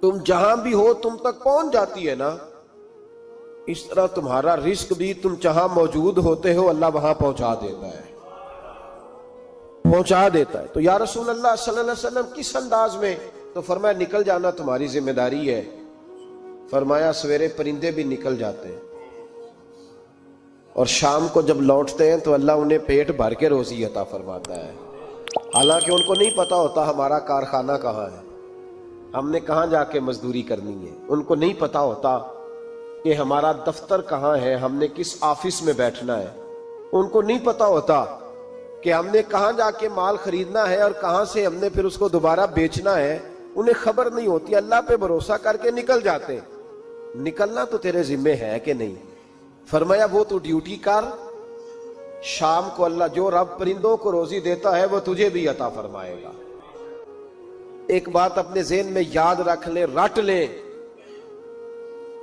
تم جہاں بھی ہو تم تک پہنچ جاتی ہے نا، اس طرح تمہارا رزق بھی تم جہاں موجود ہوتے ہو اللہ وہاں پہنچا دیتا ہے، پہنچا دیتا ہے۔ تو یا رسول اللہ صلی اللہ علیہ وسلم کس انداز میں؟ تو فرمایا نکل جانا تمہاری ذمہ داری ہے۔ فرمایا سویرے پرندے بھی نکل جاتے ہیں اور شام کو جب لوٹتے ہیں تو اللہ انہیں پیٹ بھر کے روزی عطا فرماتا ہے، حالانکہ ان کو نہیں پتا ہوتا ہمارا کارخانہ کہاں ہے، ہم نے کہاں جا کے مزدوری کرنی ہے، ان کو نہیں پتا ہوتا کہ ہمارا دفتر کہاں ہے، ہم نے کس آفس میں بیٹھنا ہے، ان کو نہیں پتا ہوتا کہ ہم نے کہاں جا کے مال خریدنا ہے اور کہاں سے ہم نے پھر اس کو دوبارہ بیچنا ہے، انہیں خبر نہیں ہوتی، اللہ پہ بھروسہ کر کے نکل جاتے ہیں۔ نکلنا تو تیرے ذمہ ہے کہ نہیں؟ فرمایا وہ تو ڈیوٹی کر، شام کو اللہ جو رب پرندوں کو روزی دیتا ہے وہ تجھے بھی عطا فرمائے گا۔ ایک بات اپنے ذہن میں یاد رکھ لیں، رٹ لیں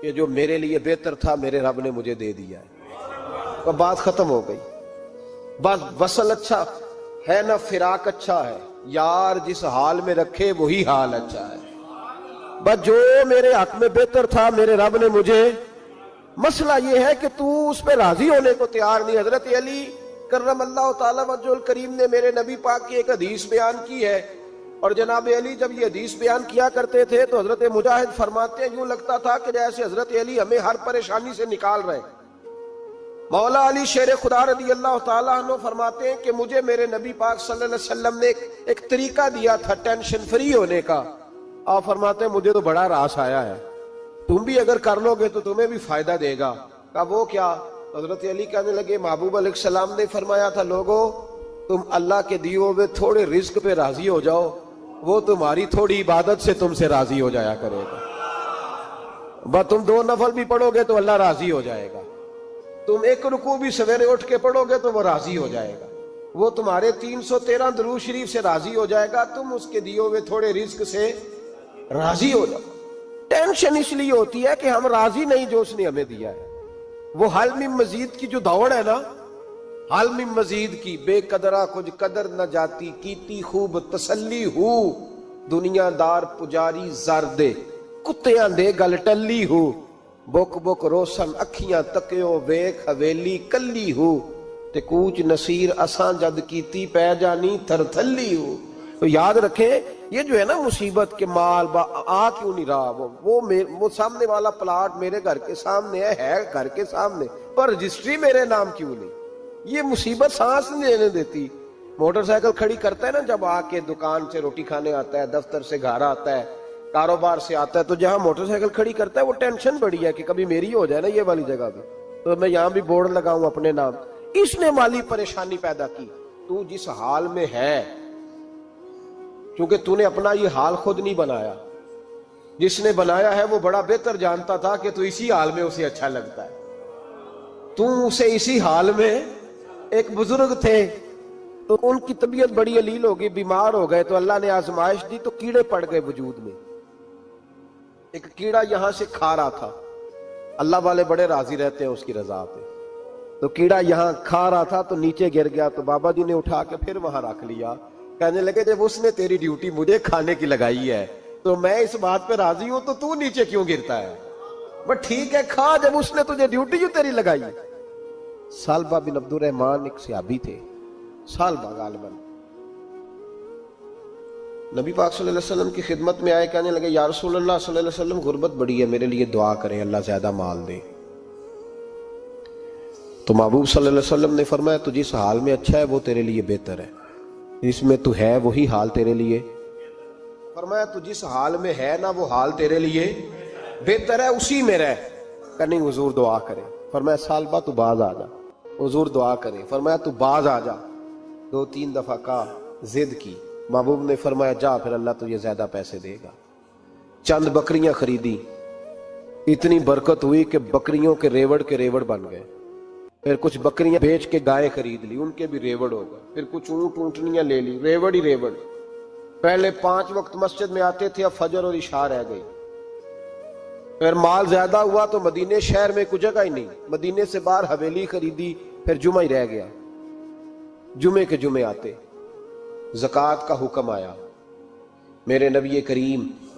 کہ جو میرے لیے بہتر تھا میرے رب نے مجھے دے دیا ہے، تو بات ختم ہو گئی۔ بس وصل اچھا ہے نہ فراق اچھا ہے، یار جس حال میں رکھے وہی حال اچھا ہے۔ بس جو میرے حق میں بہتر تھا میرے رب نے مجھے، مسئلہ یہ ہے کہ تو اس پہ راضی ہونے کو تیار نہیں۔ حضرت علی کرم اللہ تعالی وجہ الکریم نے میرے نبی پاک کی ایک حدیث بیان کی ہے، اور جناب علی جب یہ حدیث بیان کیا کرتے تھے تو حضرت مجاہد فرماتے ہیں یوں لگتا تھا کہ جیسے حضرت علی ہمیں ہر پریشانی سے نکال رہے ہیں۔ مولا علی شیر خدا رضی اللہ تعالیٰ عنہ فرماتے ہیں کہ مجھے میرے نبی پاک صلی اللہ علیہ وسلم نے ایک طریقہ دیا تھا ٹینشن فری ہونے کا۔ آپ فرماتے ہیں مجھے تو بڑا راس آیا ہے، تم بھی اگر کر لو گے تو تمہیں بھی فائدہ دے گا۔ کہا وہ کیا؟ حضرت علی کہنے لگے محبوب علیہ السلام نے فرمایا تھا لوگو تم اللہ کے دیے ہوئے تھوڑے رزق پہ راضی ہو جاؤ، وہ تمہاری تھوڑی عبادت سے تم سے راضی ہو جایا کرے گا۔ بس تم 2 نفل بھی پڑھو گے تو اللہ راضی ہو جائے گا، تم 1 رکوع بھی سویرے اٹھ کے پڑھو گے تو وہ راضی ہو جائے گا، وہ تمہارے 313 درود شریف سے راضی ہو جائے گا، تم اس کے دیے ہوئے تھوڑے رزق سے راضی ہو جاؤ۔ ٹینشن اس لیے ہوتی ہے کہ ہم راضی نہیں جو اس نے ہمیں دیا ہے۔ وہ حل میں مزید کی جو دوڑ ہے نا، حل میں مزید کی، بے قدرہ کچھ قدر نہ جاتی، کیتی خوب تسلی ہو، دنیا دار پجاری زردے کتیاں دے گل ٹلی ہو، بک بک روشن اکھیاں تکیو ویکھ حویلی کلی ہو، تے کوچ نصیر اساں جد کیتی پہ جانی تھر تھلی ہو۔ تو یاد رکھیں یہ جو ہے نا مصیبت کے مال آ کیوں نہیں رہا، وہ سامنے والا پلاٹ میرے گھر کے سامنے ہے گھر کے سامنے، پر رجسٹری میرے نام کیوں نہیں؟ یہ مصیبت سانس نہیں لینے دیتی۔ موٹر سائیکل کھڑی کرتا ہے نا جب آ کے دکان سے روٹی کھانے آتا ہے، دفتر سے گھر آتا ہے، کاروبار سے آتا ہے، تو جہاں موٹر سائیکل کھڑی کرتا ہے وہ ٹینشن بڑی ہے کہ کبھی میری ہو جائے نا یہ والی جگہ بھی، تو میں یہاں بھی بورڈ لگاؤں اپنے نام۔ اس نے مالی پریشانی پیدا کی۔ تو جس حال میں ہے، کیونکہ تو نے اپنا یہ حال خود نہیں بنایا، جس نے بنایا ہے وہ بڑا بہتر جانتا تھا کہ تو اسی حال میں اسے اچھا لگتا ہے۔ تو اسے اسی حال میں، ایک بزرگ تھے تو ان کی طبیعت بڑی علیل ہو گئی، بیمار ہو گئے، تو اللہ نے آزمائش دی تو کیڑے پڑ گئے وجود میں۔ ایک کیڑا یہاں سے کھا رہا تھا، اللہ والے بڑے راضی رہتے ہیں اس کی رضا پہ، تو کیڑا یہاں کھا رہا تھا تو نیچے گر گیا، تو بابا جی نے اٹھا کے پھر وہاں رکھ لیا، کہنے لگے جب اس نے تیری ڈیوٹی مجھے کھانے کی لگائی ہے تو میں اس بات پہ راضی ہوں، تو نیچے کیوں گرتا ہے؟ بس ٹھیک ہے کھا، جب اس نے تجھے ڈیوٹی جو تیری لگائی ہے۔ سالبہ بن عبد الرحمن ایک صحابی تھے، سالبہ غالباً نبی پاک صلی اللہ علیہ وسلم کی خدمت میں آئے، کہنے لگے یا رسول اللہ صلی اللہ علیہ وسلم غربت بڑی ہے، میرے لیے دعا کریں اللہ زیادہ مال دے۔ تو محبوب صلی اللہ علیہ وسلم نے فرمایا تو جس حال میں اچھا ہے وہ تیرے لیے بہتر ہے، جس میں تو ہے وہی حال تیرے لیے، فرمایا تو جس حال میں ہے نا وہ حال تیرے لیے بہتر ہے، اسی میں رہ۔ کہ نہیں حضور دعا کرے، فرمایا سالبہ تو باز آ جا، حضور دعا کرے، فرمایا تو باز آ جا، 2-3 دفعہ کہا، ضد کی، محبوب نے فرمایا جا پھر اللہ تجھے زیادہ پیسے دے گا۔ چند بکریاں خریدی، اتنی برکت ہوئی کہ بکریوں کے ریوڑ بن گئے، پھر کچھ بکریاں بیچ کے گائے خرید لی، ان کے بھی ریوڑ ہو گئے، پھر کچھ اونٹ اونٹنیاں لے لی، ریوڑ ہی ریوڑ۔ پہلے 5 وقت مسجد میں آتے تھے، اب فجر اور عشاء رہ گئی۔ پھر مال زیادہ ہوا تو مدینے شہر میں کوئی جگہ ہی نہیں، مدینے سے باہر حویلی خریدی، پھر جمعہ ہی رہ گیا، جمعے کے جمعے آتے۔ زکوٰۃ کا حکم آیا، میرے نبی کریم